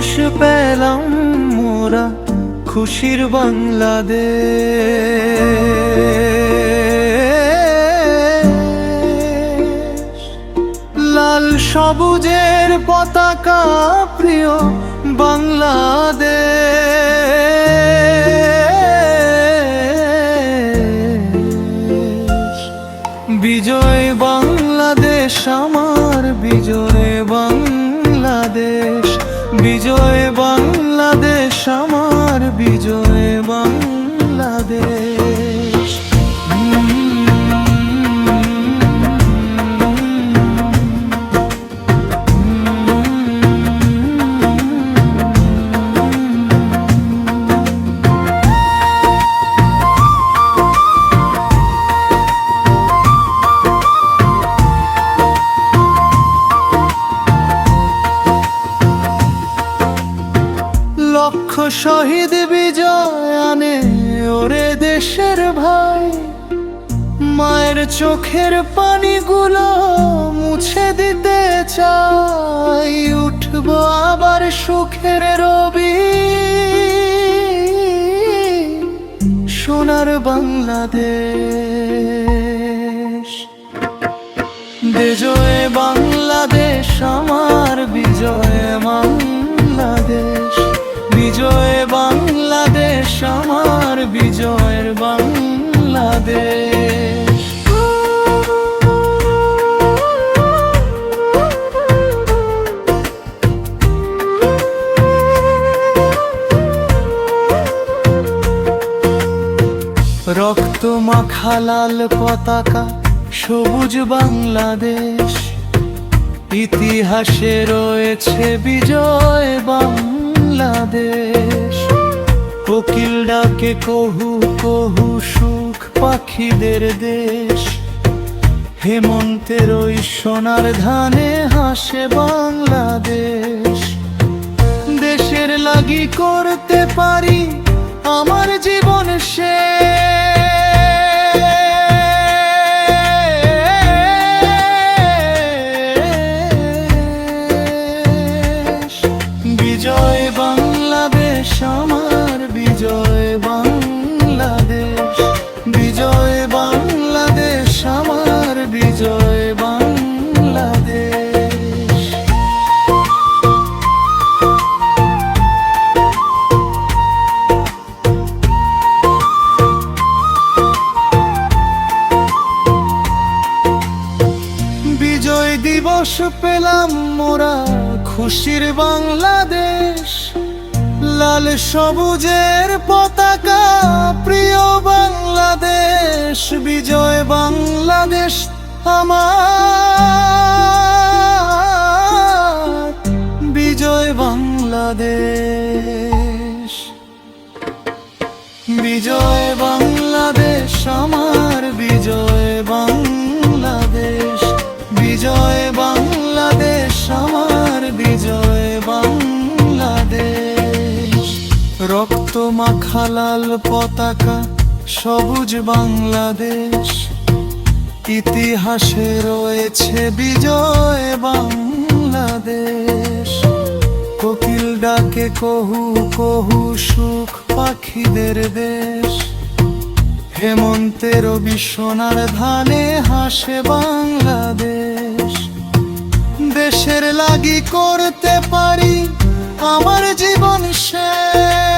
দিবস পেলাম মোরা খুশির বাংলাদেশ। লাল সবুজের পতাকা প্রিয় বাংলাদেশ। বিজয় বাংলাদেশ আমার, বিজয় বাংলাদেশ। বিজয় বাংলাদেশ আমার, বিজয় বাংলাদেশ। লক্ষ শহীদ বিজয় আনে ওরে দেশের ভাই। মায়ের চোখের পানিগুলো মুছে দিতে চাই। উঠব আবার সুখের রবি, সোনার বাংলাদেশ। বিজয় বাংলাদেশ আমার, বিজয় বাংলাদেশ। বিজয় বাংলাদেশ আমার, বিজয়ের বাংলাদেশ। রক্ত মাখা লাল পতাকা সবুজ বাংলাদেশ। ইতিহাসে রয়েছে বিজয় বাংলাদেশ। কোকিল ডাকে কহু কহু সুখ পাখিদের দেশ। হেমন্তের ওই সোনার ধানে হাসে বাংলাদেশ। দেশের লাগি করতে পারি আমার জীবন শেষ। বিজয় বাংলাদেশ আমার, বিজয় বাংলাদেশ। বিজয় বাংলাদেশ আমার, বিজয় বাংলাদেশ। বিজয় দিবস পেলাম মোরা খুশির বাংলাদেশ। লাল সবুজের পতাকা প্রিয় বাংলাদেশ। বিজয় বাংলাদেশ আমার, বিজয় বাংলাদেশ। বিজয় বাংলাদেশ আমার, বিজয় বাংলাদেশ। বিজয় বাংলাদেশ আমার, বিজয় বাংলাদেশ। রক্ত মাখা লাল পতাকা সবুজ বাংলাদেশ। ইতিহাসে রয়েছে বিজয় বাংলাদেশ। কোকিল ডাকে কহু কহু সুখ পাখিদের দেশ। হেমন্তের সোনার ধানে হাসে বাংলাদেশ। দেশের লাগি করতে পারি আমার জীবন শেষ।